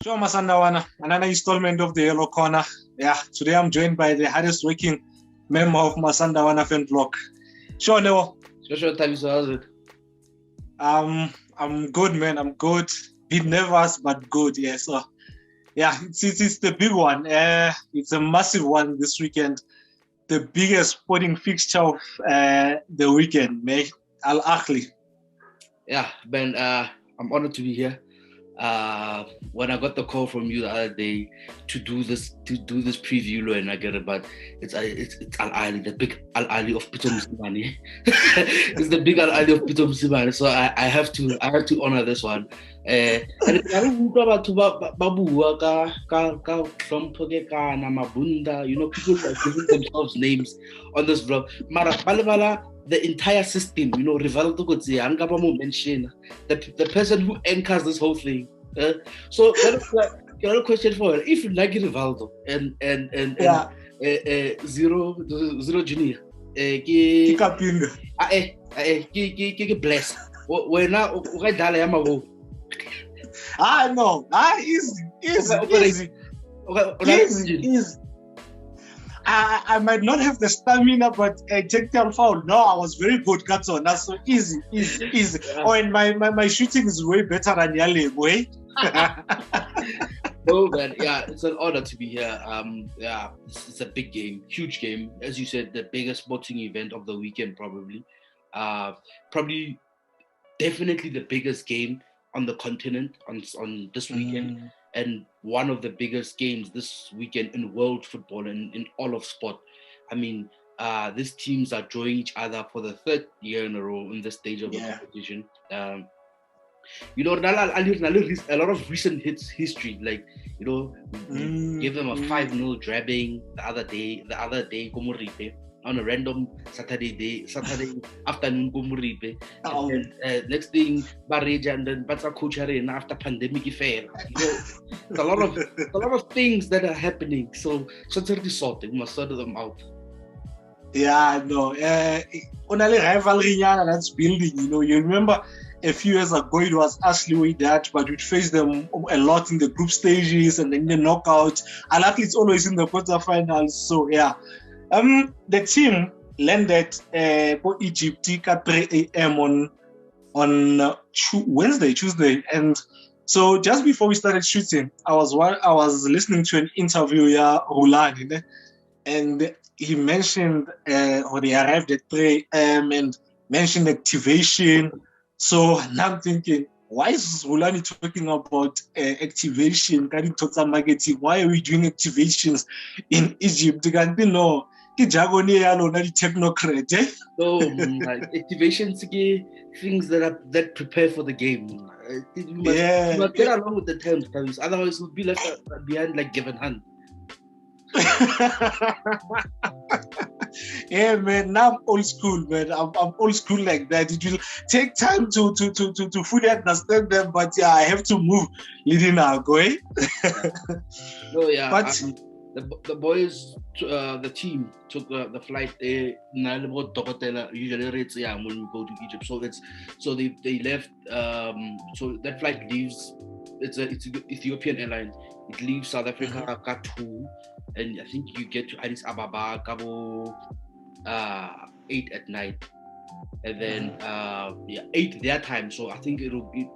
Sure, Masandawana, another installment of the Yellow Corner. Yeah, today I'm joined by the hardest working member of Masandawana fan block. Sure, Leo. Sure, Thabiso, how's it? I'm good, man. I'm good. Bit nervous, but good. Yeah, so yeah, it's the big one. It's a massive one this weekend. The biggest sporting fixture of the weekend, man. Ahly. Yeah, Ben, I'm honored to be here. When I got the call from you the other day to do this preview, and I get it, but it's Ahly, the big Ahly of Pitso Mosimane. It's the big Ahly of Pitso Mosimane, so I have to honor this one. And I don't know about Babua, Mabunda, people are giving themselves names on this vlog. Mara Balabala, the entire system, Rivaldo Godzi, Angabamo mention the person who anchors this whole thing. So another question for her. If you like Rivaldo and zero junior, bless. We're now no. Easy. I might not have the stamina, but technical foul. No, I was very good, Katso. That's so easy. Oh, and my shooting is way better than Yale, boy. Oh man, yeah, it's an honor to be here. Yeah, it's a big game, huge game. As you said, the biggest sporting event of the weekend, probably. Definitely the biggest game on the continent on this weekend. And one of the biggest games this weekend in world football and in all of sport. I mean, these teams are drawing each other for the third year in a row in this stage of the competition. A lot of recent history, like, we gave them a 5-0 drabbing the other day, Komoripe, on a random Saturday afternoon, Komoripe. Next thing, Bareja, and then Batsa Coachare after pandemic affair. It's a lot of things that are happening. So certainly sorted. We must sort them out. Yeah, no. Only rivalry that's building. You remember a few years ago it was Ahly with that, but we faced them a lot in the group stages and then the knockouts. And at least always in the quarterfinals. So yeah. The team landed for Egypt at 3 a.m. on Tuesday, and so just before we started shooting, I was listening to an interview, Rulani, and he mentioned when he arrived at 3 a.m. and mentioned activation. So now I'm thinking, why is Rulani talking about activation? Why are we doing activations in Egypt? No. Technocrat. So activations, things that prepare for the game. You must get along with the terms, otherwise we'll be left behind like given hand. Yeah, man. Now I'm old school, man. I'm old school like that. It will take time to fully understand them, but yeah, I have to move leading our going. No, yeah. But the boys, the team took the flight there. Usually rates when we go to Egypt. So they left. So that flight leaves. It's Ethiopian Airlines. It leaves South Africa at 2, and I think you get to Addis Ababa Cabo 8 at night, and then 8 their time. So I think it will be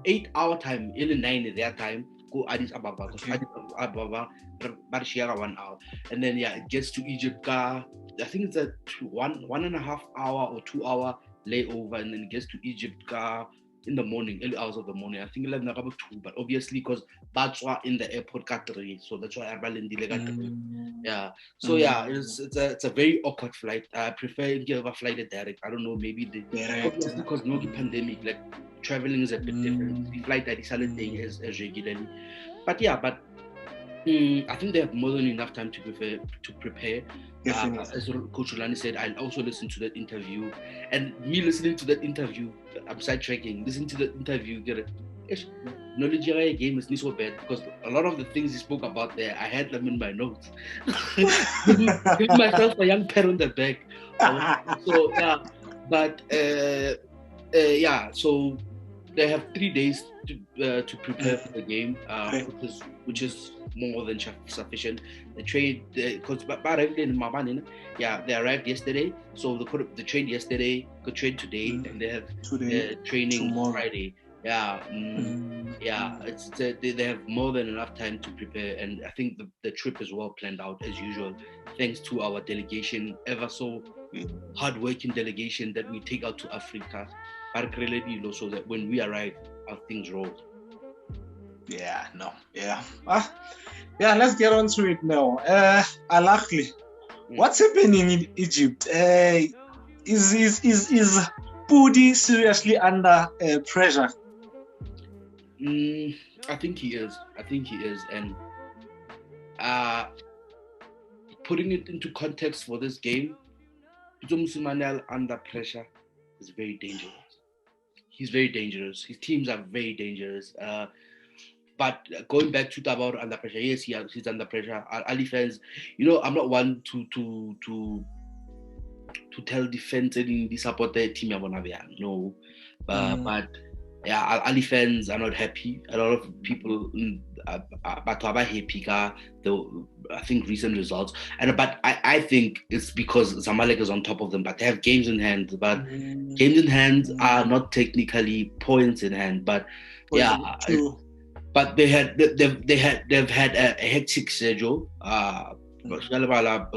8 our time, 9 their time. Go Addis Ababa because Addis Ababa Barshia 1 hour, and then it gets to Egypt. I think it's a 1.5 hour or 2 hour layover, and then it gets to Egypt in the morning, early hours of the morning. I think 11 about 2, but obviously because Batswa in the airport got 3, so that's why Abalin got 3. So it's a very awkward flight. I prefer give a flight direct. I don't know, maybe obviously because no pandemic, like traveling is a bit different. The flight that is holiday as regularly, but I think they have more than enough time to prepare. As Coach Rulani said, I'll also listen to that interview. And me listening to that interview, I'm sidetracking. Listening to the interview, knowledge game is not so bad because a lot of the things he spoke about there, I had them in my notes. Giving myself a young pat on the back. So they have 3 days to prepare for the game, which is more than sufficient. They trained because they arrived yesterday, so they trained yesterday, could train today, and they have training tomorrow. Friday. They have more than enough time to prepare, and I think the trip is well planned out as usual, thanks to our delegation, ever so hard-working delegation that we take out to Africa, so that when we arrive, our things roll. Let's get on to it now. Ahly, what's happening in Egypt? Is Pudi seriously under pressure? I think he is, and putting it into context for this game, Pitso Mosimane under pressure is very dangerous. He's very dangerous. His teams are very dangerous. But going back to Tabor under pressure, yes, he's under pressure. Ahly fans, I'm not one to tell defense and support their team. No, but yeah, Ahly fans are not happy. A lot of people are happy. I think recent results, but I think it's because Zamalek is on top of them. But they have games in hand. But games in hand are not technically points in hand. But but they've had a hectic schedule. A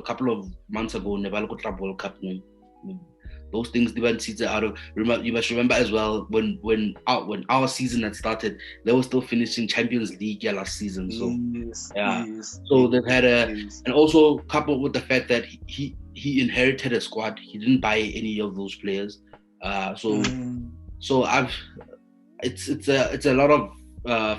couple of months ago, Neval World Cup. Those things out of. You must remember as well when our season had started, they were still finishing Champions League last season. So so they've had and also coupled with the fact that he inherited a squad. He didn't buy any of those players. It's a lot of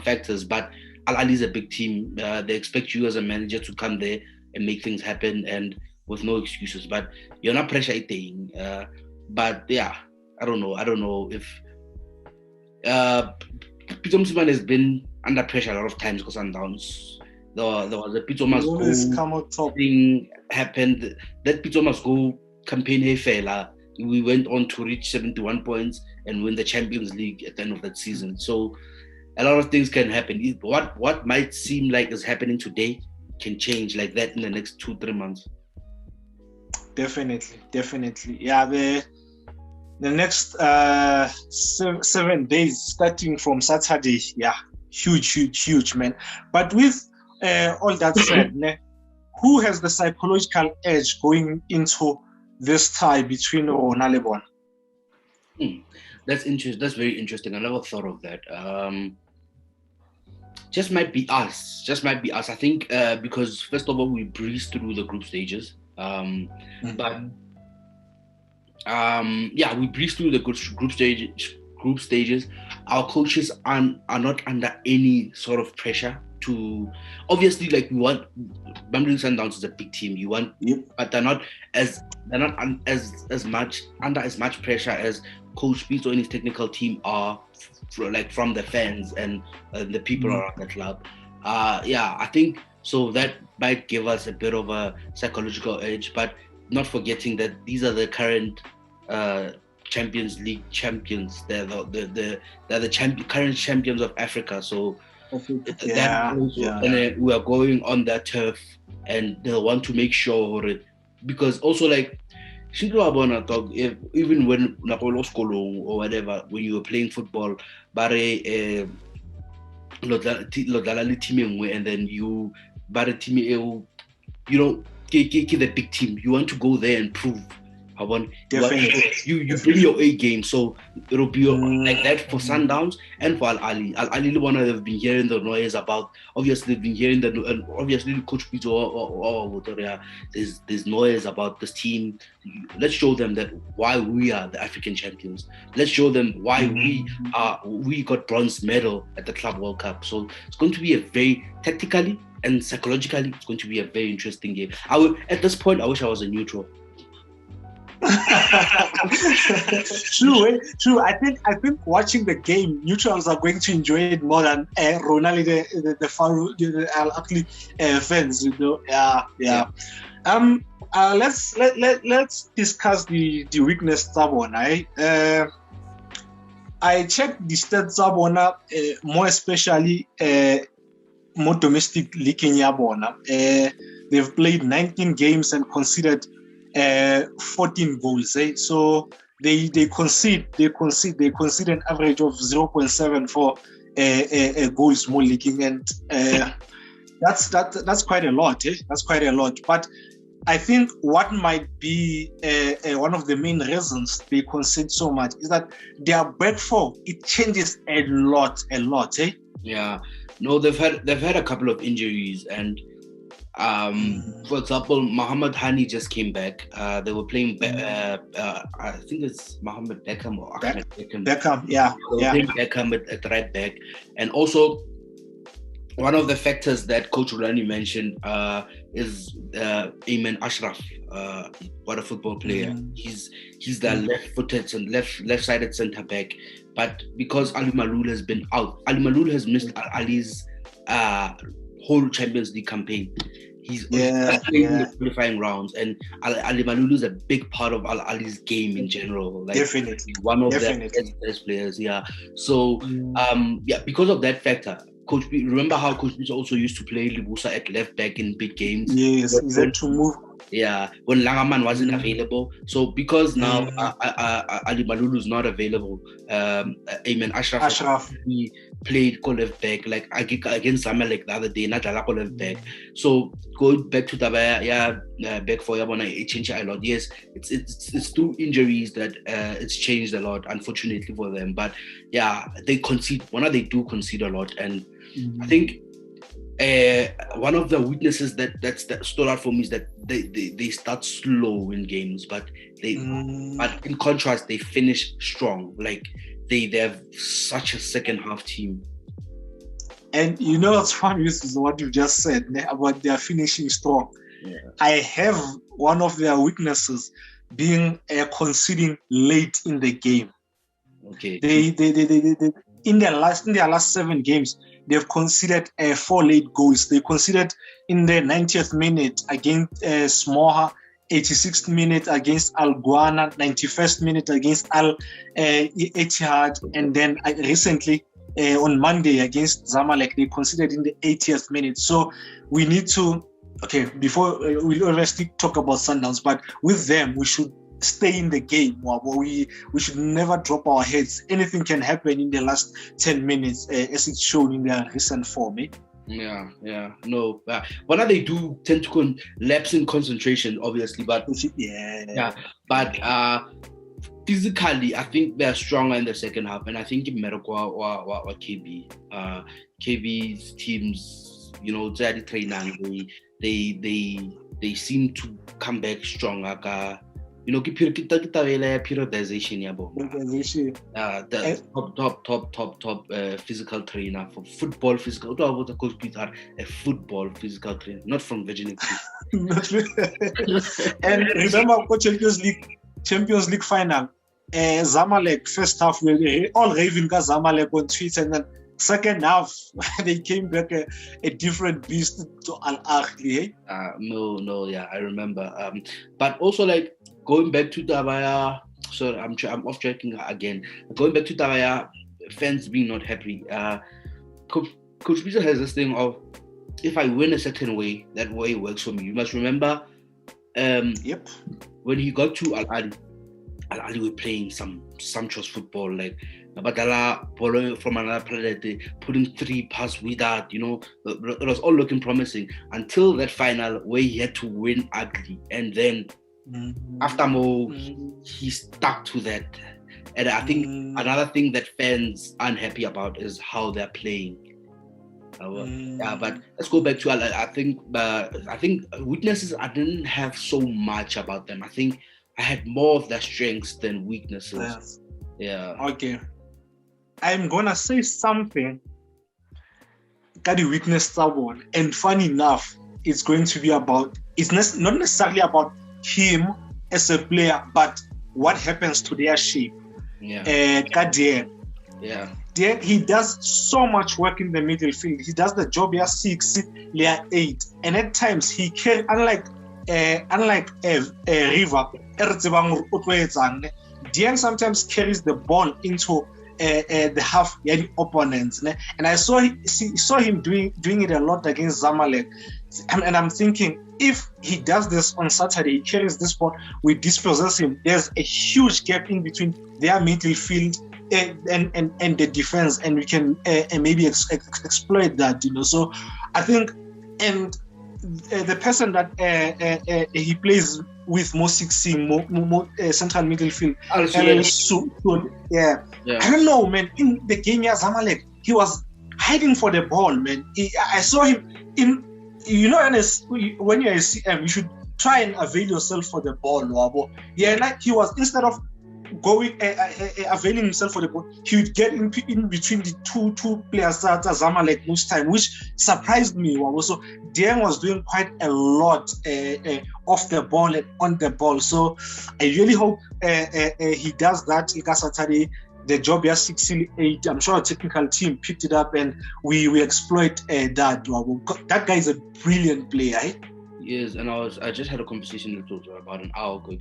factors, but Ahly is a big team. They expect you as a manager to come there and make things happen, and with no excuses. But you're not pressure eating. But yeah, I don't know if Pitso Mosimane has been under pressure a lot of times because Sundowns. There was a Pitso Must Go thing happened. That Pitso Must Go campaign, we went on to reach 71 points and win the Champions League at the end of that season. So a lot of things can happen. What might seem like is happening today can change like that in the next 2-3 months. Definitely. Yeah, the next 7 days, starting from Saturday, huge, man. But with all that said, who has the psychological edge going into this tie between Rona and Lebon? That's interesting. That's very interesting. I never thought of that. Just might be us. I think because first of all, we breezed through the group stages. We breezed through the group stages. Our coaches are not under any sort of pressure to. Obviously, like we want. Mamelodi Sundowns is a big team. But they're not as much pressure as Coach Pitso and his technical team are, from the fans and the people around the club. I think so. That might give us a bit of a psychological edge, but not forgetting that these are the current Champions League champions. They're the current champions of Africa. So we are going on their turf, and they'll want to make sure because also like even when Napolo Skolo or whatever, when you were playing football, and then you the big team, you want to go there and prove. You bring your A game, so it'll be like that for Sundowns and for Ahly. Ahly, one have been hearing the noise about. Obviously, they've been hearing obviously Coach Pitso. There's noise about this team. Let's show them that why we are the African champions. Let's show them why we got bronze medal at the Club World Cup. So it's going to be a very tactically and psychologically, it's going to be a very interesting game. At this point, I wish I was a neutral. True. I think watching the game, neutrals are going to enjoy it more than Ronaldo, the Ahly fans. Let's discuss the weakness, Tabon. I checked the stats abona, more especially more domestic league in Yabona. They've played 19 games and conceded 14 goals. So they concede an average of 0.7 for goals more leaking, and that's quite a lot. That's quite a lot. But I think what might be one of the main reasons they concede so much is that their back four, it changes a lot. Yeah, no, they've had a couple of injuries, and for example, Mohamed Hani just came back. They were playing, I think it's Mohamed Beckham or Ahmed Beckham. Beckham, yeah. They were playing Beckham at right back, and also one of the factors that Coach Rani mentioned is Ayman Ashraf, what a football player. He's the left-footed and left-sided centre back, but because Ali Malul has been out, Ali Malul has missed Ali's whole Champions League campaign. He's playing in the qualifying rounds, and Ali Malulu is a big part of Ali's game in general. Like, definitely, one of the best players. Yeah. So, because of that factor, remember how Coach Pitso also used to play Libusa at left back in big games? Yes, he had to move. Yeah, when Langaman wasn't available. So because now Ali Malulu is not available, Ayman Ashraf he played left back, like against Zamalek the other day, not left back. So going back to Tabaya, back for Yabona, it changed a lot. Yes, it's through injuries that it's changed a lot, unfortunately for them. But yeah, they concede. They do concede a lot, and I think one of the weaknesses that stood out for me is that they start slow in games, but in contrast they finish strong. Like they have such a second half team. And you know what's funny is what you just said about their finishing strong. Yeah. I have one of their weaknesses being conceding late in the game. Okay. They in their last 7 games, they've conceded 4 late goals. They conceded in the 90th minute against Smoha, 86th minute against Al Guana, 91st minute against Al Ittihad, and then recently on Monday against Zamalek, they conceded in the 80th minute. So we need to, before we always talk about Sundowns, but with them, we should stay in the game. We should never drop our heads. Anything can happen in the last 10 minutes, as it's shown in their recent form. Yeah. No, what they do tend to lapse in concentration, obviously, but but physically, I think they're stronger in the second half, and I think in Merokwa or KB, KB's teams, they seem to come back stronger. Periodization, the top physical trainer for football physical. What the coach are a football physical trainer, not from virginity. And remember, Champions League final, Zamalek first half we were all raving because Zamalek on Twitter, and then second half they came back a different beast to Al Ahly. I remember. But also like, going back to Tabaya, sorry, I'm off tracking again. Going back to Tabaya, fans being not happy. Coach Pitso has this thing of, if I win a certain way, that way works for me. You must remember, when he got to Al Ahly were playing some sumptuous football, like Badala Polo from another planet, putting 3 passes without, it was all looking promising until that final where he had to win ugly, and then after Mo, he stuck to that. And I think another thing that fans are unhappy about is how they're playing. But let's go back to I think weaknesses, I didn't have so much about them. I think I had more of their strengths than weaknesses. Yeah. Okay. I'm gonna say something. Got the weakness someone, and funny enough, it's going to be about. It's not necessarily about him as a player, but what happens to their shape. Kadir. Yeah. He does so much work in the middle field. He does the job year 6, year 8, and at times he can, unlike River, Dieng sometimes carries the ball into the half opponents, and I saw him doing it a lot against Zamalek, and I'm thinking, if he does this on Saturday, he carries this ball, we dispossess him, there's a huge gap in between their midfield and the defense, and we can maybe exploit that, So I think, and the person that he plays with more 16, more central midfield, I don't know, man. In the game, Zamalek, he was hiding for the ball, man. I saw him in, when you're a CM, you should try and avail yourself for the ball, Wabo. Yeah, like he was, instead of going availing himself for the ball, he would get in between the two players at Zamalek most time, which surprised me. So Dieng was doing quite a lot off the ball and on the ball. So I really hope he does that Saturday. The job has 68. I'm sure a technical team picked it up and we exploit that. That guy is a brilliant player. Yes, and I just had a conversation with about an hour ago.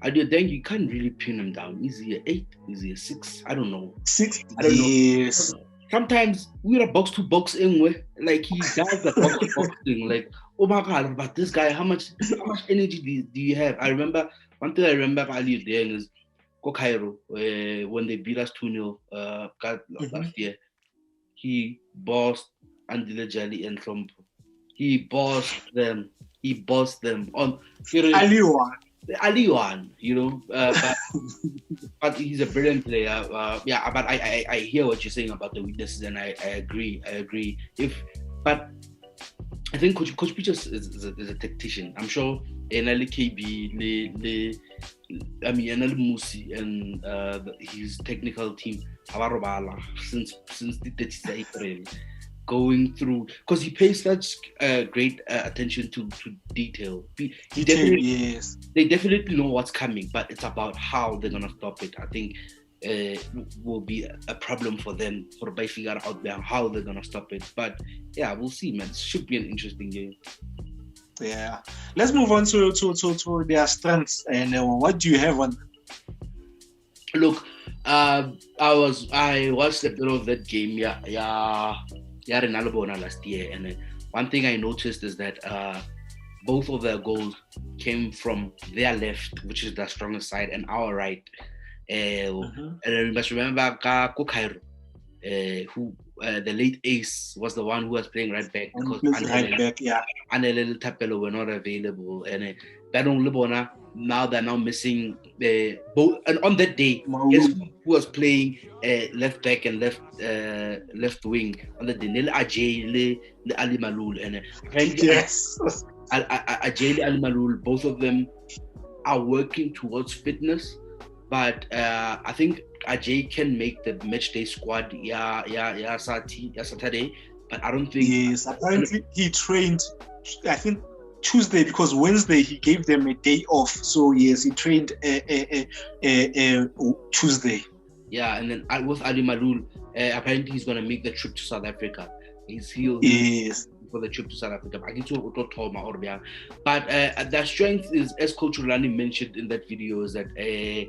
I do think you can't really pin him down. Is he an 8? Is he a 6? I don't know. 6? I don't know. Sometimes we're a box to box anyway. Like he does the box to box thing. Like, oh my God, but this guy, how much energy do you have? I remember one thing Ahly doing is go Cairo when they beat us 2-0 last year. He bossed Andile Jali and Trump. He bossed them on Aliwan, but he's a brilliant player. But I hear what you're saying about the weaknesses, and I agree. But I think Coach Pitso is a tactician. I'm sure Enali KB, Enali Musi, and his technical team, since the 30th April, going through, because he pays such great attention to detail. They definitely know what's coming, but it's about how they're gonna stop it. I think will be a problem for them by figure out how they're gonna stop it. But yeah, we'll see, man. It should be an interesting game. Yeah, let's move on to their strengths. And what do you have on? Look, I watched a bit of that game. Yeah, Ronaldo last year, and one thing I noticed is that both of their goals came from their left, which is their strongest side, and our right. And you must remember Cairo, who the late ace was the one who was playing right back because and a little Tapelo were not available, and now they're now missing both. And on that day, guess who was playing left back and left wing on the day? Ajay Ali Malul, and yes, Ajay Ali Malul. Both of them are working towards fitness, but I think Ajay can make the matchday squad. Saturday, but I don't think. Yes, apparently he trained, I think, Tuesday, because Wednesday he gave them a day off. So yes, he trained Tuesday. Yeah, and then with Ali Malul, apparently he's gonna make the trip to South Africa. Yes. For the trip to South Africa. But their strength is, as Coach Rulani mentioned in that video, is that they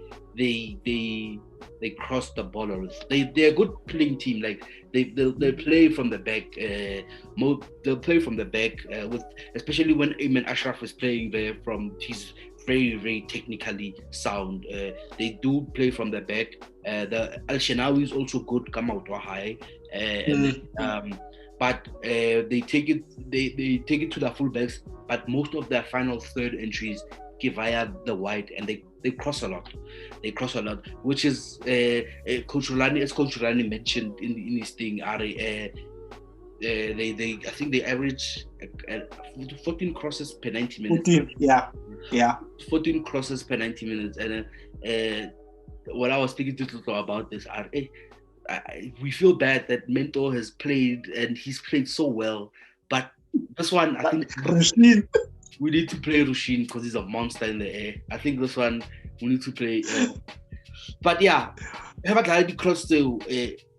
cross the ball. They're a good playing team. Like they play from the back. They'll play from the back with, especially when Ayman Ashraf is playing there. From he's very, very technically sound. They do play from the back. The Al Shenawi is also good. Come out high. But they take it to their fullbacks. But most of their final third entries give via the wide, and they cross a lot. Which is Coach Rulani, as Coach Rulani mentioned in his thing. I think they average 14 crosses per 90 minutes. 14, yeah. 14 crosses per 90 minutes, and when I was speaking to Toto about this, we feel bad that Mentor has played, and he's played so well. But this one, I think we need to play Rushin because he's a monster in the air. I think this one we need to play. But yeah, because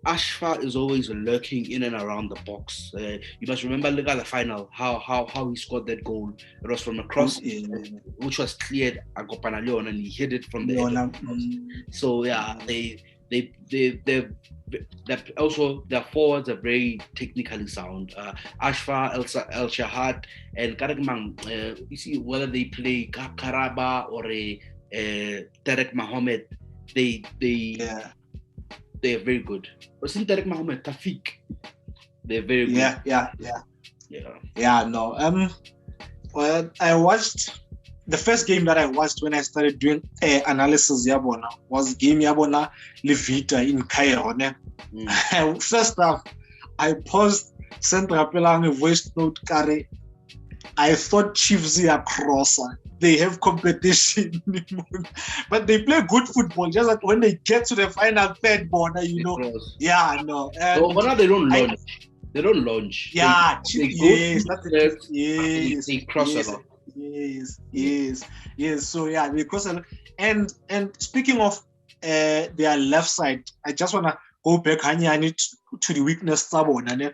Ashfa is always lurking in and around the box. You must remember, look at the final, how he scored that goal. It was from a cross, which was cleared Agopana Leon, and he hit it from the end. So yeah, they they're also their forwards are very technically sound. Ashfa, El Shahad, and Karakmang. You see whether they play Karaba or Tarek Mohammed, they're very good. Or since Tarek Mohammed, Tafik, they're very good. Yeah. No. Well, I watched. The first game that I watched when I started doing analysis Yabona was game Yabona Levita in Cairo. First off, I paused, sent Rapelang a voice note, Kare. I thought Chiefs are crosser. They have competition, but they play good football. Just that when they get to the final third border, They don't launch. They don't launch. Yeah, they cross a lot. Yes. So because and speaking of their left side, I just wanna go back to the weakness Sabon.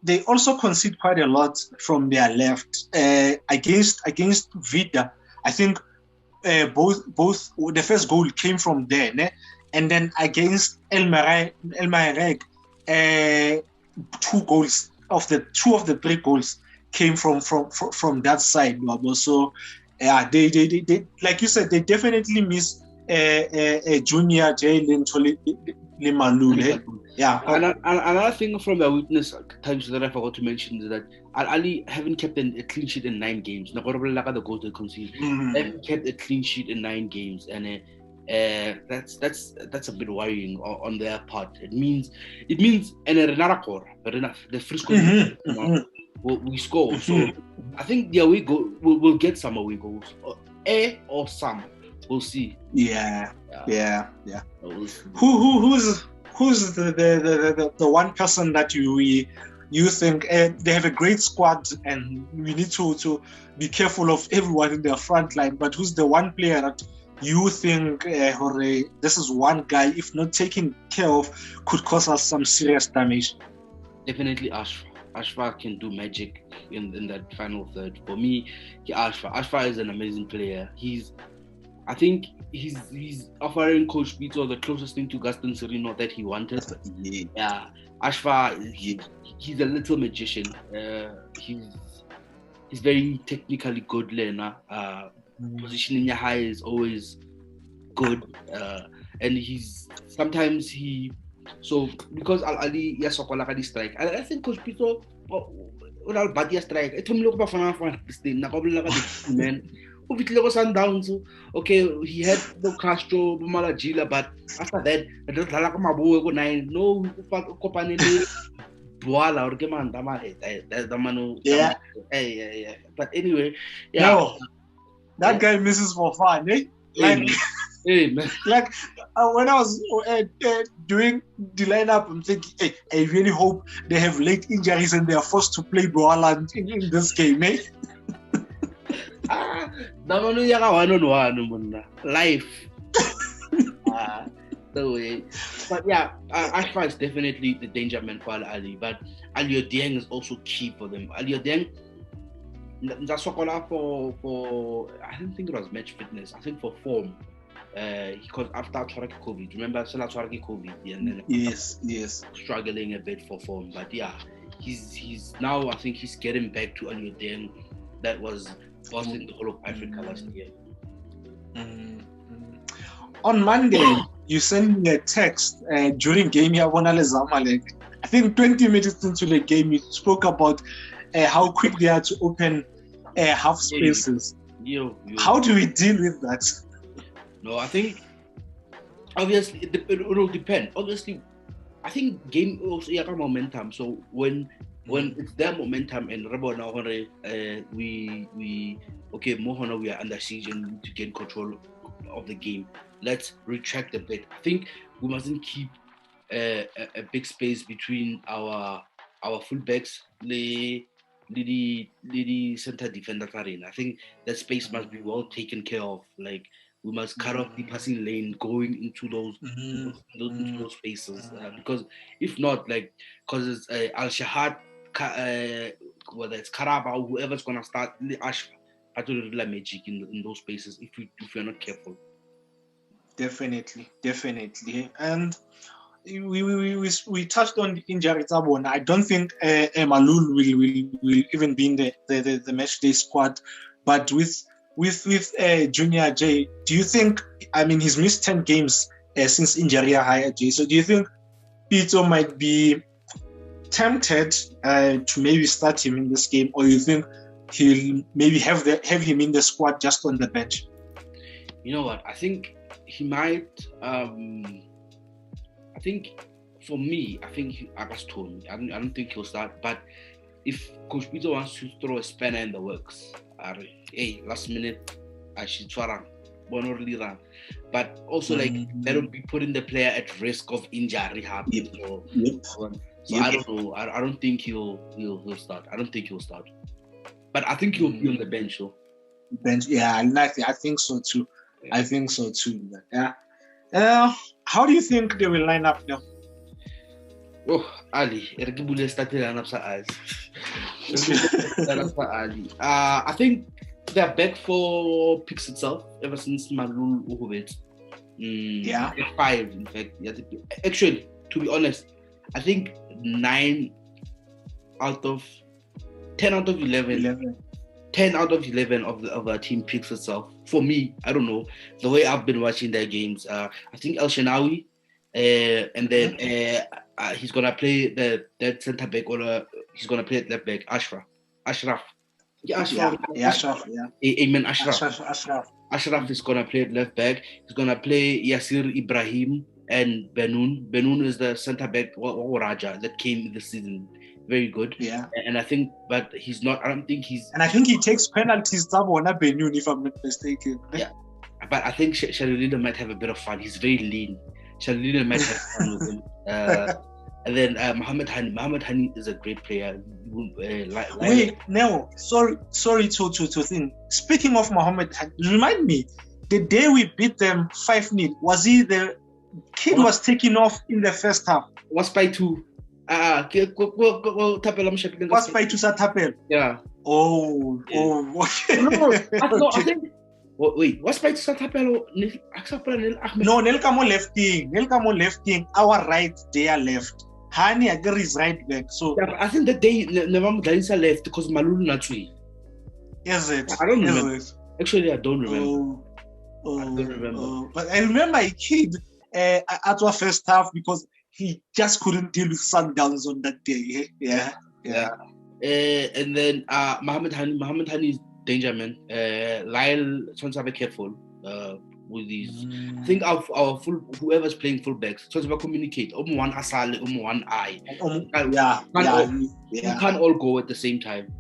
They also concede quite a lot from their left against Vida. I think both the first goal came from there, and then against El Maireg, two of the three goals came from that side. So they like you said, they definitely miss a junior Jalen Limalule. Yeah. Another thing from the weakness times that I forgot to mention is that Ahly haven't kept a clean sheet in 9 games. The goals they conceded. They haven't kept a clean sheet in 9 games, and that's a bit worrying on their part. It means and the first goal we score. So I think the away goal we'll get some away goals, or some. We'll see. Yeah. Who's the one person that you think they have a great squad and we need to be careful of everyone in their front line, but who's the one player that you think this is one guy, if not taken care of, could cause us some serious damage? Definitely Ashfa. Ashfa can do magic in that final third. For me, Ashfa is an amazing player. I think he's offering Coach Pitso the closest thing to Gaston Serino that he wanted. Yeah, Ashfa, he's a little magician. He's very technically good learner. Positioning your high is always good, and so because Ahly Yasokola strike. I think Coach Pitso will bad strike. It look man. Sundowns, okay, he had no Castro, Malajila, but after that, yeah. But anyway, no, that guy misses for fun, eh? Like when I was doing the lineup, I'm thinking, I really hope they have late injuries and they are forced to play Boaland in this game, eh? Life. The way. But Ashfa is definitely the danger man for Ahly, but Ahly Dieng is also key for them. Ahly Dieng, for I don't think it was match fitness. I think for form. Because after Twaraki COVID, remember Twaraki COVID, and then yes, struggling a bit for form. But he's now, I think he's getting back to Ahly Dieng that was in the whole of Africa last year. On Monday, you sent me a text during game here. I think 20 minutes into the game, you spoke about how quick they are to open half spaces. How do we deal with that? No, I think obviously it will depend. Obviously, I think game also have momentum. So when it's their momentum and we are under siege and need to gain control of the game, let's retract a bit. I think we mustn't keep a big space between our fullbacks, the center defender. I think that space must be well taken care of. Like we must cut off the passing lane going into those spaces because if not, because it's Al Shahad, whether it's Karaba or whoever's gonna start the Ashfa, I do really magic in those spaces if you're not careful. Definitely. And we touched on the injury. I don't think Malul will even be in the match day squad. But with Junior J, do you think? I mean, he's missed 10 games since injury high J. So do you think Pitso might be tempted to maybe start him in this game, or you think he'll maybe have him in the squad just on the bench? You know what? I think he might. I think for me, I think Tony. I don't think he'll start. But if Coach Pitso wants to throw a spanner in the works, hey, last minute, I should try run. But also like that would be putting the player at risk of injury. So I don't know. I don't think he'll start. I don't think he'll start. But I think he'll be on the bench. So. Bench, yeah, I think so too. Yeah. I think so too. Yeah. How do you think they will line up now? Oh, Ahly. I think they're back for picks itself ever since Malul Uhubet. Yeah. 5, in fact. Actually, to be honest, I think 10 out of 11. 10 out of 11 of our team picks itself. For me, I don't know. The way I've been watching their games, I think El Shenawi, and then he's going to play that centre back, or he's going to play at left back, Ashraf. Ashraf. Amen, Ashraf. Ashraf is going to play at left back. He's going to play Yasir Ibrahim and Benoon. Benoon is the centre back, or Raja, that came this season. Very good. Yeah. And I think, but he's not, I don't think he's... And I think he takes penalties, Benoon, if I'm not mistaken. Yeah. But I think Shalulina might have a bit of fun. He's very lean. Shalulina might have fun with him. And then Mohammed Hani. Mohammed Hani is a great player. Wait, no. Sorry to think. Speaking of Mohammed Hani, remind me, the day we beat them 5-0, was he the kid was taken off in the first half? Was by 2. Was by 2 Tapel? Yeah. Oh. No, I think. Wait, what's by 2 Tapel? No, Nelkamo lefting. Our right, their left. Hani Agar is right back. So yeah, I think the day Nevam Dalisa left because Malulu Natui. Is it? I don't remember. Actually, I don't remember. I don't remember. But I remember a kid at our first half because he just couldn't deal with Sundowns on that day. Yeah. And then Mohammed Hani is danger man. Lyle trying to be careful with these. I think our whoever's playing fullbacks trying to communicate. One Asale, one I. You can't all go at the same time.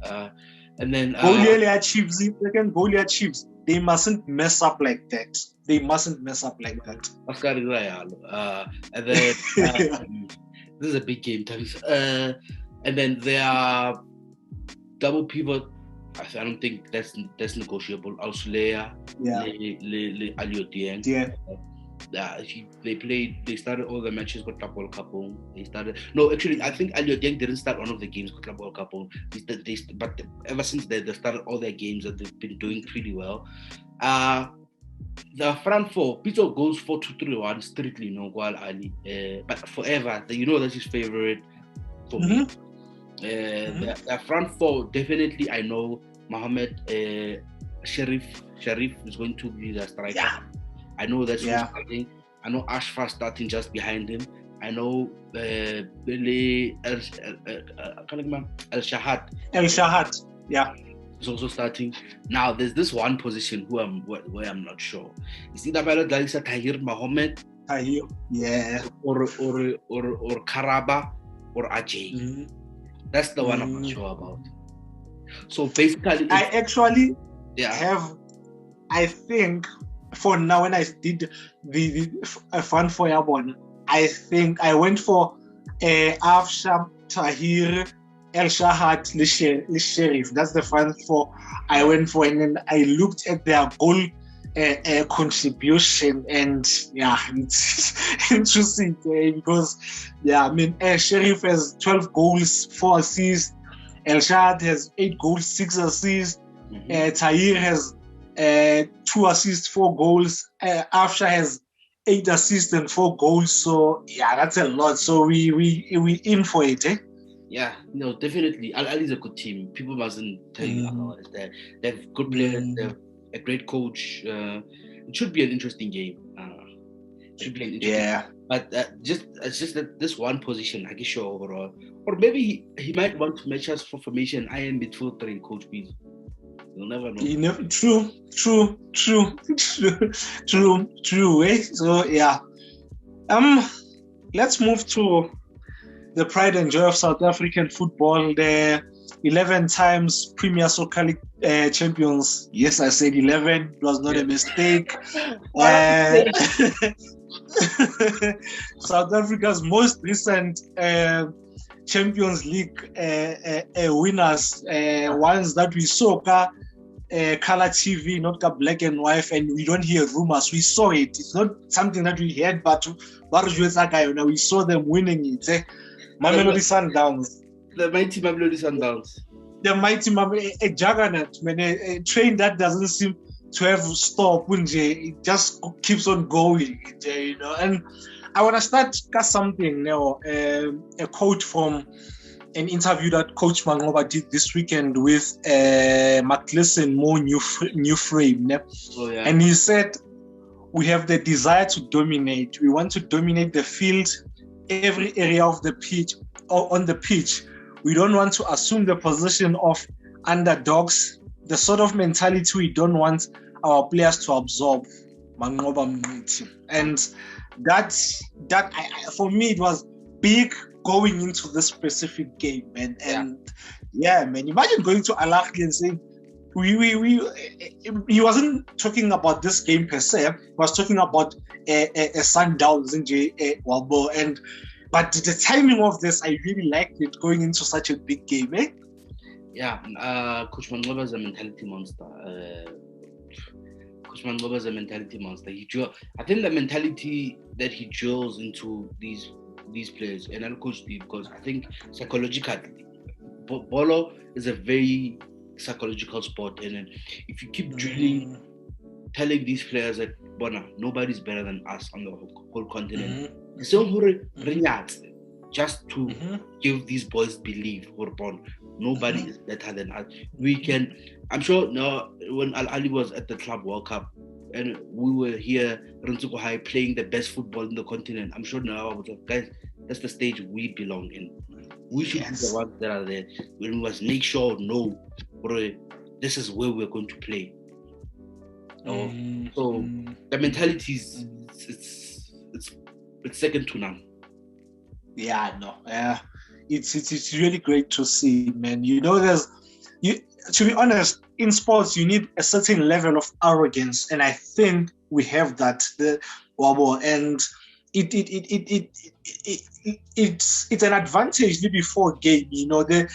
And then Goliath Chiefs. They mustn't mess up like that. And then this is a big game, Thabiso. And then there are double pivot. I don't think that's negotiable. Auslea, Alio Dieng. They started all the matches with Club World Cup. I think Alio Dieng didn't start one of the games with Club World Cup. But ever since they started all their games, and they've been doing pretty well. The front four, Pitso goes 4-2-3-1 strictly, Gwal Ali. But forever, that's his favorite for me. The front four, definitely, I know Mohammed Sharif is going to be the striker. Yeah. I know that's who's starting. I know Ashraf starting just behind him. I know Billy El Shahad. Yeah. Is also starting. Now there's this one position where I'm not sure. Is either Tahir Mohammed, yeah, or Karaba or Ajay. That's the one I'm not sure about. So basically, I actually I think for now, when I did the fund for Yabon, I think I went for Afsham, Tahir, El Shahad, Sheriff. That's the front four I went for, and then I looked at their goal contribution, and it's interesting because Sheriff has 12 goals, 4 assists. El Shahad has 8 goals, 6 assists. Tahir has 2 assists, 4 goals. Afsha has 8 assists and 4 goals. So yeah, that's a lot. So we in for it, eh? Yeah, no, definitely. Ahly is a good team. People mustn't tell you otherwise. They have good players. They have a great coach. It should be an interesting game. But it's just that this one position, I guess, overall, or maybe he might want to match us for formation. I am midfield three, Coach Pitso. You'll never know. True. Eh? So yeah. Let's move to the pride and joy of South African football. The 11 times Premier Soccer League champions. Yes, I said 11. It was not a mistake. South Africa's most recent Champions League winners, ones that we saw color TV, not black and white, and we don't hear rumors. We saw it. It's not something that we heard, but we saw them winning it. Mamelodi Sundowns. The mighty Mamelodi Sundowns. The mighty a juggernaut, man, a train that doesn't seem to have stopped. It just keeps on going, you know. And I want to start something now. A quote from an interview that Coach Mangoba did this weekend with McLean Mo New Frame. Oh, yeah. And he said, we have the desire to dominate. We want to dominate the field, every area of the pitch or on the pitch. We don't want to assume the position of underdogs, the sort of mentality we don't want our players to absorb. And that for me, it was big going into this specific game, man. And yeah, man, imagine going to Ahly and saying, he wasn't talking about this game per se. He was talking about a Sundowns and but the timing of this, I really liked it going into such a big game, eh? Yeah, Coach Mangoba is a mentality monster. I think the mentality that he drills into these players, and I'll coach Steve, because I think psychologically, Bolo is a very psychological sport, and then if you keep drilling, telling these players that nobody's better than us on the whole continent, just to give these boys belief, nobody is better than us. We can. I'm sure now when Ahly was at the Club World Cup and we were here, Rentsuko High, playing the best football in the continent, I'm sure now I was like, guys, that's the stage we belong in. We should be the ones that are there. We must make sure, this is where we're going to play. So the mentality is it's second to none. Yeah, no. It's really great to see, man. You know, to be honest, in sports you need a certain level of arrogance, and I think we have that. And it's an advantage before game. You know, the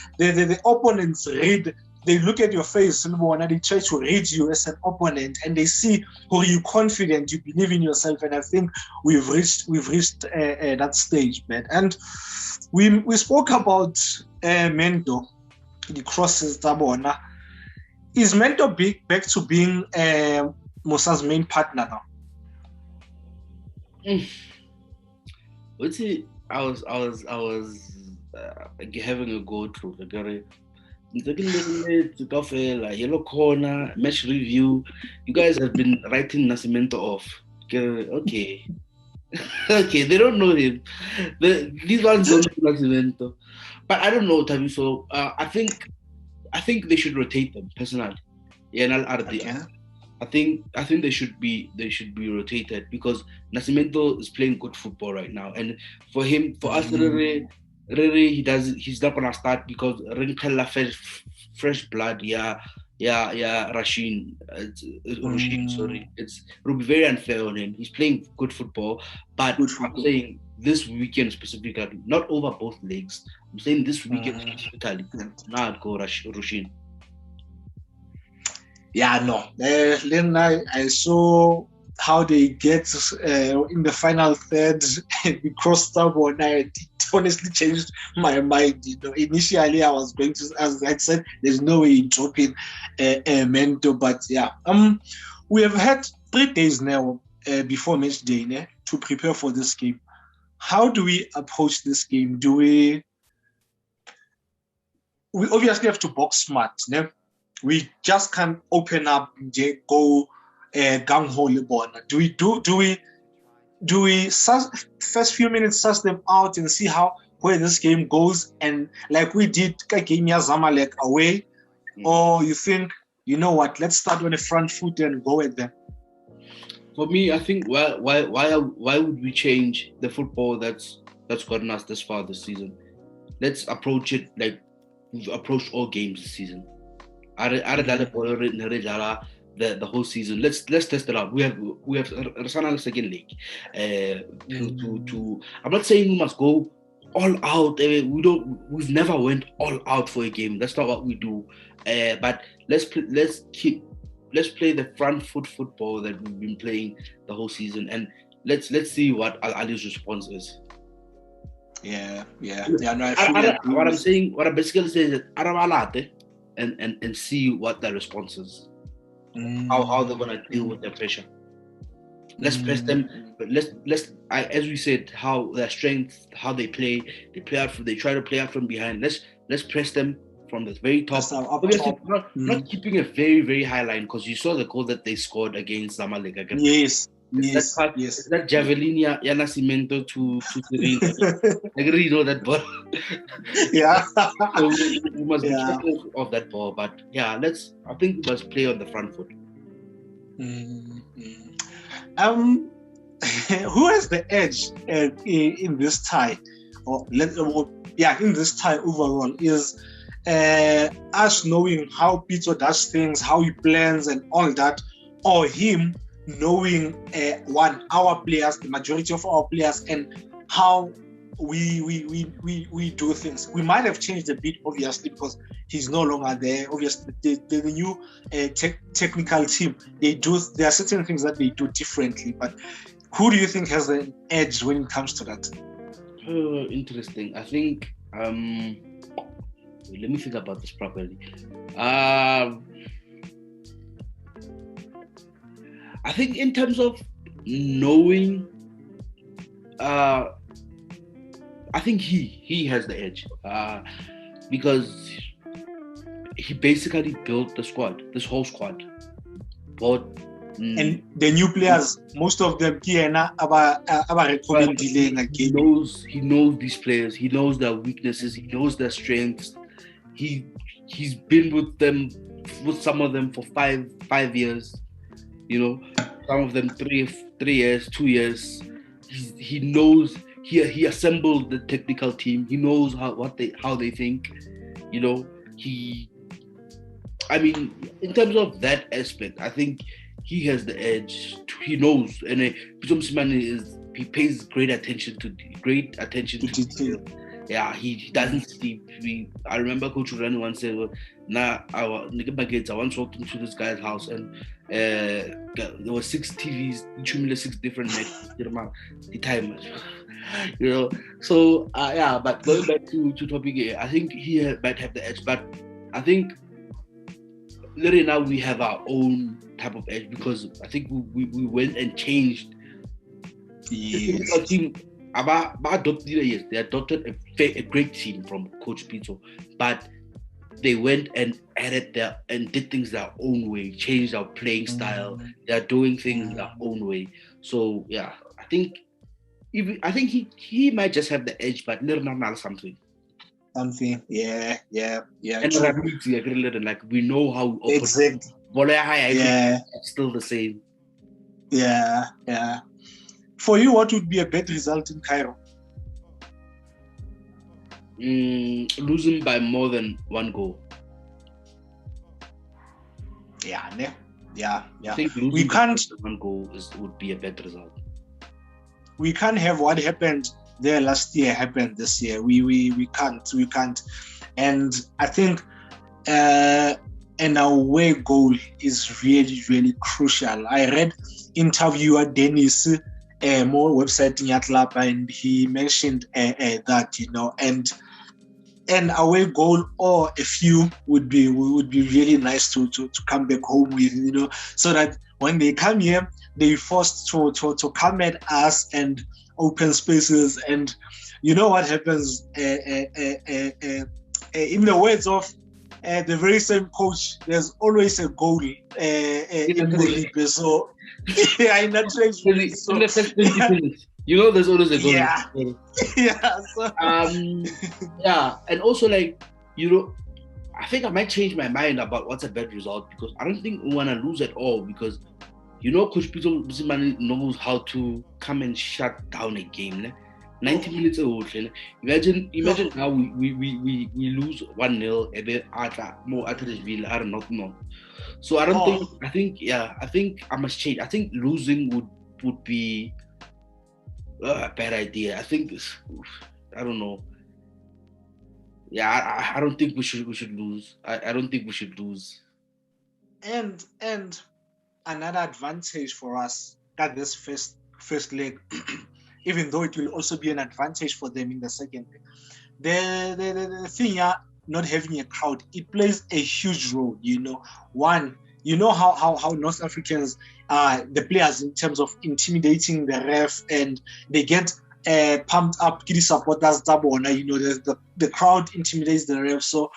opponents read. They look at your face and they try to read you as an opponent, and they see who you're confident, you believe in yourself, and I think we've reached that stage, man. And we spoke about Mento, the crosses. Is Mento back to being Musa's main partner now? I was having a go through the yellow corner, match review. You guys have been writing Nascimento off. Okay. Okay, they don't know him. These ones don't know Nascimento. But I don't know, Thabiso. I think they should rotate them personally. I think they should be rotated, because Nascimento is playing good football right now, and for us, he's not gonna start because Rinkella fresh blood. Rasheen, sorry, it will be very unfair on him. He's playing good football, but I'm saying this weekend specifically, not over both legs. I'm saying this weekend specifically, now I'd go Rasheen. Yeah, no. Then I saw how they get in the final third. We crossed over, and it honestly changed my mind. You know, initially I was going to, as I said, there's no way dropping Mento, but yeah. We have had 3 days now before match day, ne, to prepare for this game. How do we approach this game? Do we obviously have to box smart, ne? We just can't open up and go gung ho. Do we first few minutes suss them out and see where this game goes, and like we did game Zamalek away, or you think, you know what, let's start on the front foot and go at them? For me, I think why would we change the football that's gotten us this far this season? Let's approach it like we've approached all games this season. The whole season. Let's test it out. We have Rasana second league. I'm not saying we must go all out. We've never went all out for a game. That's not what we do. But let's play the front foot football that we've been playing the whole season, and let's see what Ahly's response is. Yeah. No, what I'm basically saying is and see what the response is. How they're gonna deal with the pressure. Let's press them, but as we said, how their strength, how they play out from, they try to play out from behind. Let's press them from the very top. Obviously, not keeping a very, very high line, because you saw the goal that they scored against Zamalek. Yes. That javelin, Yana Cimento to Serena. I really know that ball. Yeah. So we must be careful of that ball. But yeah, I think we must play on the front foot. Who has the edge in this tie? In this tie overall is us knowing how Pitso does things, how he plans and all that, or him knowing our players, the majority of our players, and how we do things. We might have changed a bit, obviously, because he's no longer there. Obviously, the new technical team, there are certain things that they do differently. But who do you think has an edge when it comes to that? Interesting. I think. Let me think about this properly. I think in terms of knowing, I think he has the edge because he basically built the squad, this whole squad. And the new players, most of them, he knows these players. He knows their weaknesses. He knows their strengths. He's been with some of them for five years. Some of them 3 years, 2 years. He knows. He assembled the technical team. He knows how they think. In terms of that aspect, I think he has the edge. He knows, and Pitso Mosimane he pays great attention to detail. Yeah, he doesn't sleep. I remember Coach Urani once said, I once walked into this guy's house and there were 6 TVs, 6 different matches. The time, So but going back to topic, I think he might have the edge, but I think literally now we have our own type of edge because I think we went and changed. Yes. The team, they adopted a great team from Coach Pitso, but they went and added and did things their own way, changed our playing style. They're doing things their own way. So yeah, I think he might just have the edge, but learn something. Something, yeah. And like we know how we operate. Exactly. It's still the same. Yeah. For you, what would be a bad result in Cairo? Losing by more than 1 goal. Yeah. I think losing by 1 goal would be a bad result. We can't have what happened there last year happen this year. We can't. And I think an away goal is really, really crucial. I read interviewer Dennis more website in Yatlapa, and he mentioned that, and an away goal or a few would be really nice to come back home with, so that when they come here, they forced to come at us and open spaces. And you know what happens? In the words of the very same coach, there's always a goal in the league. So in that training, so, in the first 20 minutes, you know, there's always a goal. Yeah. Yeah. So. Yeah, and also like, you know, I think I might change my mind about what's a bad result, because I don't think we want to lose at all, because you know Coach Pitso Mosimane knows how to come and shut down a game. Ne? 90 minutes ago. Imagine how we lose 1-0 and then more Atteridgeville are not know. So I think I must change. I think losing would be a bad idea. I think I don't know. Yeah, I don't think we should lose. I don't think we should lose. And another advantage for us at this first leg, even though it will also be an advantage for them in the second leg. The thing not having a crowd, it plays a huge role, you know. One, you know how North Africans are, the players, in terms of intimidating the ref, and they get pumped up, kiddy supporters, you know, the crowd intimidates the ref. So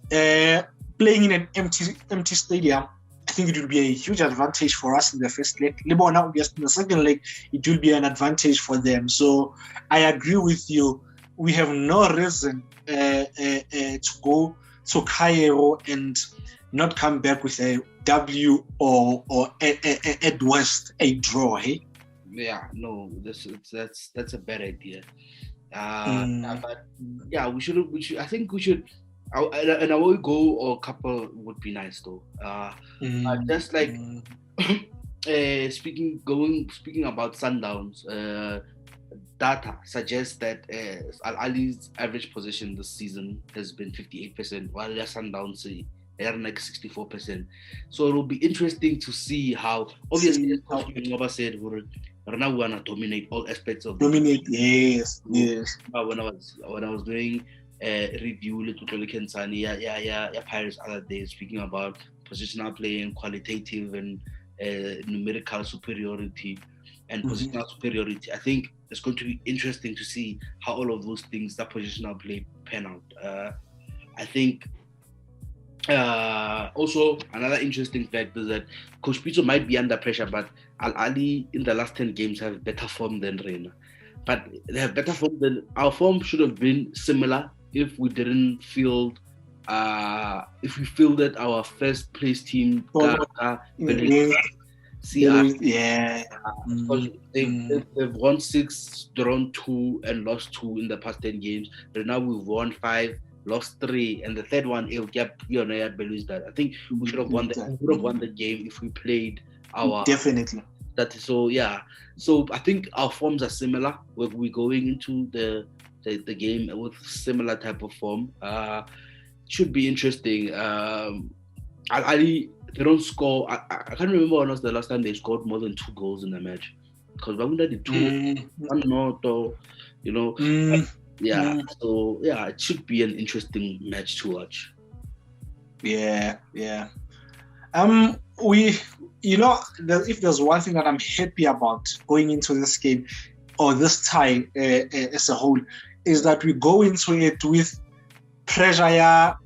playing in an empty stadium, I think it will be a huge advantage for us in the first leg. In the second leg, it will be an advantage for them. So I agree with you. We have no reason to go to Cairo and not come back with a W or at worst a draw. Hey? Yeah, no, that's a bad idea. But yeah, we should. I think we should. And a away goal or couple would be nice though. Just like speaking about Sundowns, data suggests that Ahly's average possession this season has been 58%, while their Sundowns are like 64%. So it will be interesting to see how. Obviously, as Coach Ngoba said, we're now we wanna dominate all aspects of. Dominate, yes. But when I was doing review Pirates other day, speaking about positional play and qualitative and numerical superiority and positional superiority, I think it's going to be interesting to see how all of those things, that positional play, pan out. I think also another interesting fact is that Coach Pitso might be under pressure, but Ahly in the last 10 games have better form than Reina. But they have better form than our form should have been similar if we didn't field if we fielded our first place team they've won 6, drawn 2 and lost 2 in the past 10 games. Right now we've won 5, lost 3, and the third one that I think we should have won the game if we played our definitely. That is so, yeah. So I think our forms are similar. We're going into the game with similar type of form. Should be interesting. Ahly, they don't score. I can't remember when was the last time they scored more than 2 goals in a match. Because Bagunda did 2, 1-0, you know. So yeah, it should be an interesting match to watch. Yeah. If there's one thing that I'm happy about going into this game or this tie as a whole, is that we go into it with pressure,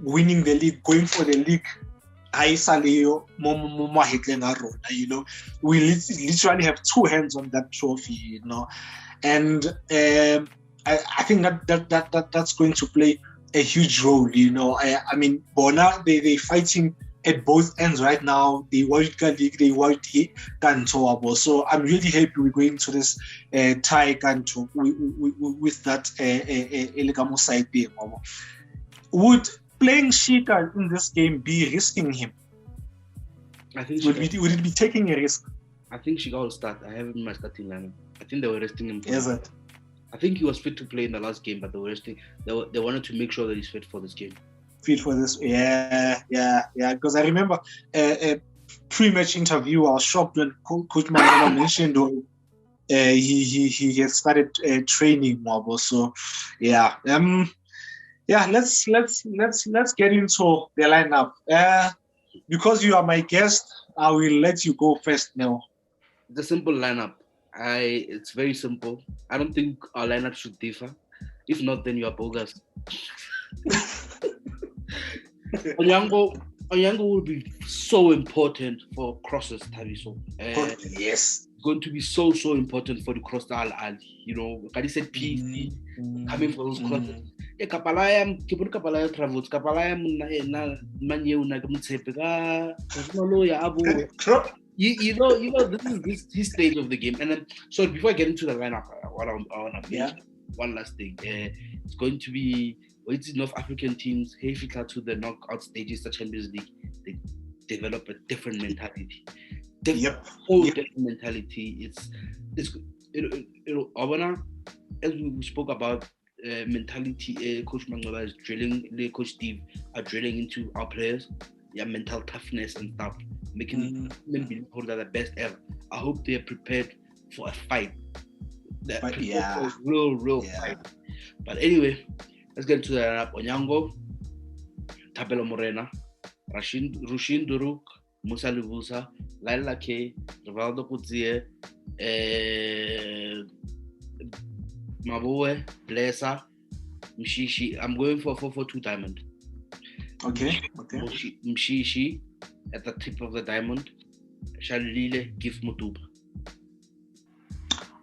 winning the league, going for the league. You know, we literally have 2 hands on that trophy, you know, and I think that's going to play a huge role, you know. I mean, Bona, they fighting at both ends right now. They want League, they want Kanto. So I'm really happy we're going to this tie Kanto with that Elegamo side there. Would playing Shika in this game be risking him? I think would it be taking a risk? I think Shika will start. I have him in my starting lineup. I think they were resting him. Is it? I think he was fit to play in the last game, but they were resting. They wanted to make sure that he's fit for this game. Fit for this, yeah. Because I remember a pre-match interview. I was shocked when Coach Mandela mentioned he had started training more. So yeah, Let's get into the lineup. Because you are my guest, I will let you go first now. It's a simple lineup. It's very simple. I don't think our lineup should differ. If not, then you are bogus. Onyango will be so important for crosses, Thabiso. Yes. Going to be so important for the cross to Ahly. You know, Kadi said PC coming for those crosses. Kapalaya travels. Kapalaya manye una kemtsepeka. You know, this is his stage of the game. And then, so before I get into the lineup, what I want to mention, one last thing. It's going to be, it's North African teams, Hefika to the knockout stages, the Champions League, they develop a different mentality. Different mentality. It's as we spoke about mentality, Coach Mangaba is drilling, Coach Steve are drilling into our players, mental toughness and stuff, making them believe that the best ever. I hope they are prepared for a fight. Real fight. But anyway, let's get into the lineup. Onyango, Thapelo Morena, Rushin Duruk, Musa Lubusa, Laila K, Rivaldo Kudzie, Maboe, Blesa, Mshishi. I'm going for 4-4-2 diamond. Okay. Mshishi at the tip of the diamond. Shalile, give Mutuba.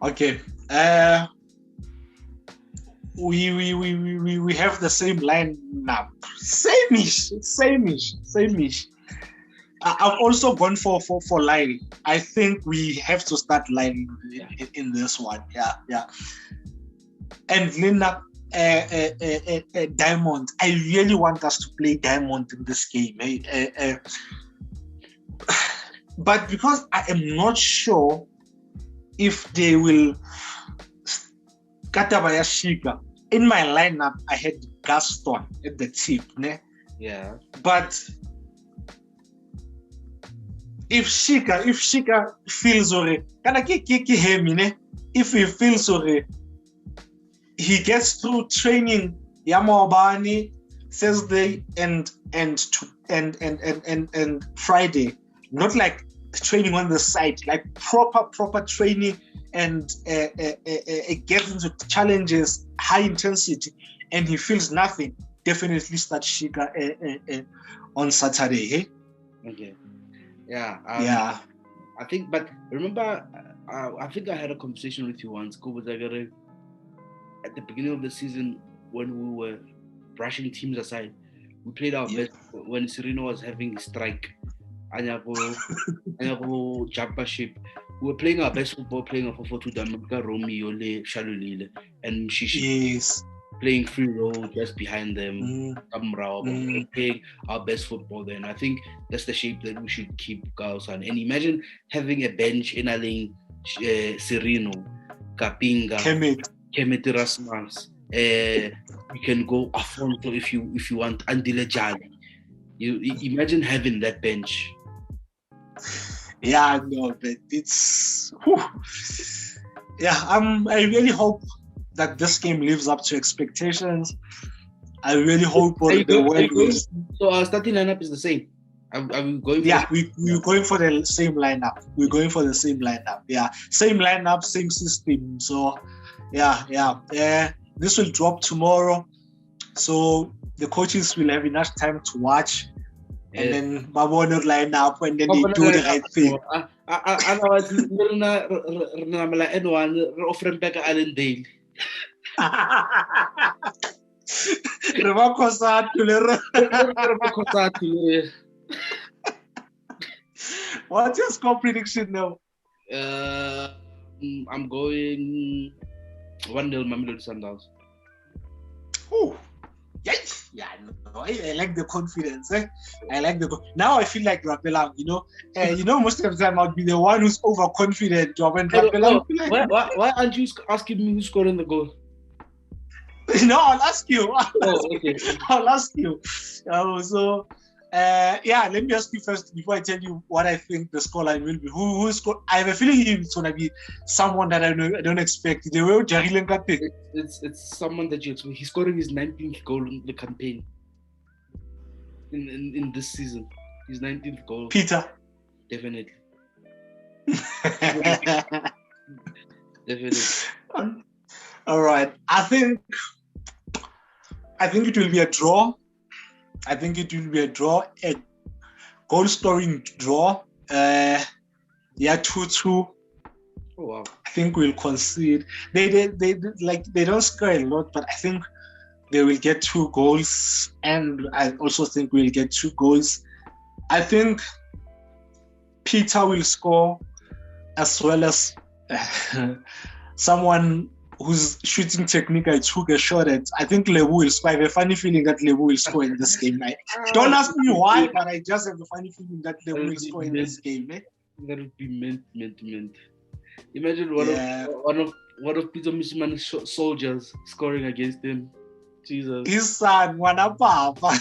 Okay. We have the same lineup. Same-ish. I've also gone for Lyle. I think we have to start Lyle in this one. Yeah. And Lena, Diamond. I really want us to play Diamond in this game. But because I am not sure if they will Katabaya Shika. In my lineup, I had Gaston at the tip. Yeah. But if Shika feels sorry, if he feels sorry, he gets through training Yamawabani Thursday and Friday, not like training on the side, like proper training and gets into challenges, high intensity, and he feels nothing. Definitely start Shika on Saturday. Hey? Okay. Yeah. I think, but remember, I think I had a conversation with you once, at the beginning of the season when we were brushing teams aside. We played our best when Serino was having his strike. Anyako championship. We were playing our best football, playing a 4-4-2 Damika, Romeo, Shalulile, and Mshishi. Yes. Playing free roll just behind them, playing our best football then. I think that's the shape that we should keep girls on. And imagine having a bench in a lane, Serino, Kapinga, Kemet Rasmus. You can go Afonso if you want, Andile Jali. You imagine having that bench. Yeah, no, but it's I really hope that this game lives up to expectations. I really hope So our starting lineup is the same. Are we going? We're going for the same lineup. We're going for the same lineup. Yeah, same lineup, same system. So, this will drop tomorrow. So the coaches will have enough time to watch. And then Babona line up and then they do the right thing. Otherwise, we're offering back Allendale. What's your score prediction now? I'm going 1-0 Mamelodi Sundowns. Yes. Yeah, no, I like the confidence. I like now I feel like Rapelang, most of the time I'll be the one who's overconfident. Why aren't you asking me who scored in the goal? No, I'll ask you. Okay. I'll ask you. Let me ask you first before I tell you what I think the scoreline will be. Who scored? I have a feeling it's gonna be someone that I don't expect. The way it's someone that you expect. He's scoring his 19th goal in the campaign. In this season, his 19th goal. Peter. Definitely. Definitely. All right. I think it will be a draw. I think it will be a draw, a goal-scoring draw. 2-2. Oh wow. I think we'll concede. They don't score a lot, but I think they will get 2 goals, and I also think we'll get 2 goals. I think Peter will score, as well as someone whose shooting technique I took a shot at. I think Lebu will score. I have a funny feeling that Lebu will score in this game. Don't ask me why, but I just have a funny feeling that Lebu will score in this game. That would be mint. Imagine one of Pitso Mosimane's soldiers scoring against him. Jesus. His son, Wana Papa.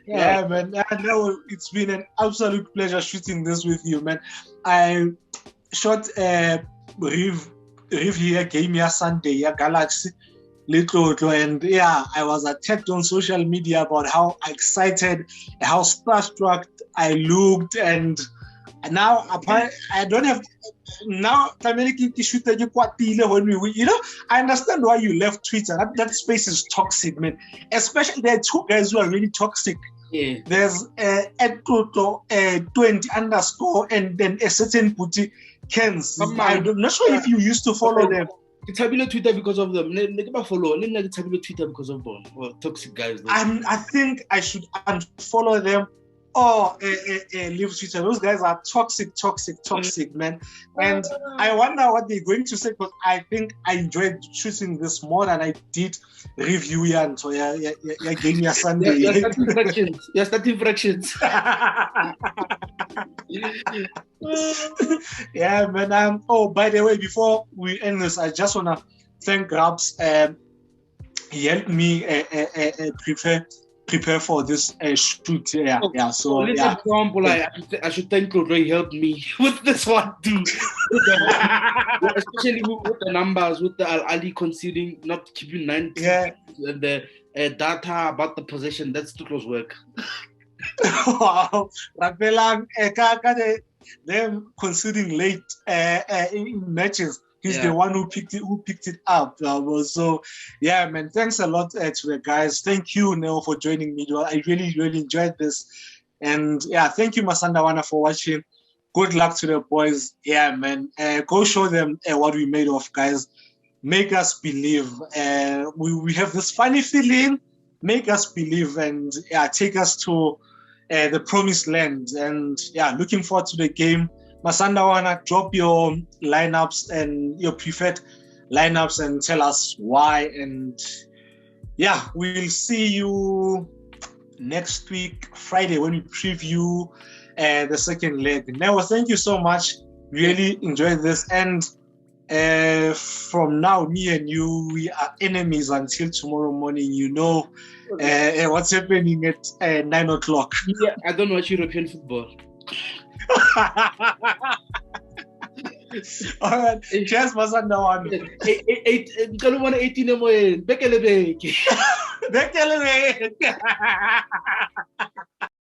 Yeah, man. I know it's been an absolute pleasure shooting this with you, man. I shot Riv here, game here Sunday, Galaxy, Little, and I was attacked on social media about how excited, how starstruck I looked, and now I don't have. Now, when we, I understand why you left Twitter. That space is toxic, man. Especially there are 2 guys who are really toxic. Yeah. There's @Toto 20_ and then a certain Puti Kens. I'm not sure if you used to follow them. It's Twitter because of them. Follow. Twitter because of them. Well, toxic guys. I think I should unfollow them. Leave Twitter. Those guys are toxic, man. And I wonder what they're going to say, because I think I enjoyed shooting this more than I did review and so gave me a Sunday. You're starting fractions. Yeah, man. By the way, before we end this, I just wanna thank Grabs. He helped me prepare for this shoot. So example, I should thank Claude. He helped me with this one too. Especially with the numbers, with the Ahly conceding, not keeping 90, and the data about the possession. That's too close work. Wow, them conceding late in matches. He's the one who picked it up. So, man, thanks a lot to the guys. Thank you, Neo, for joining me. I really, really enjoyed this. And, thank you, Masandawana, for watching. Good luck to the boys. Yeah, man. Go show them what we made of, guys. Make us believe. We have this funny feeling. Make us believe and, take us to the promised land. And, looking forward to the game. Masandawana, drop your lineups and your preferred lineups and tell us why. And we'll see you next week, Friday, when we preview the second leg. Now, thank you so much. Really enjoyed this. And from now, me and you, we are enemies until tomorrow morning. You know what's happening at 9 o'clock. Yeah, I don't watch European football. All right. Cheers, Masandawana. 18 Bekele.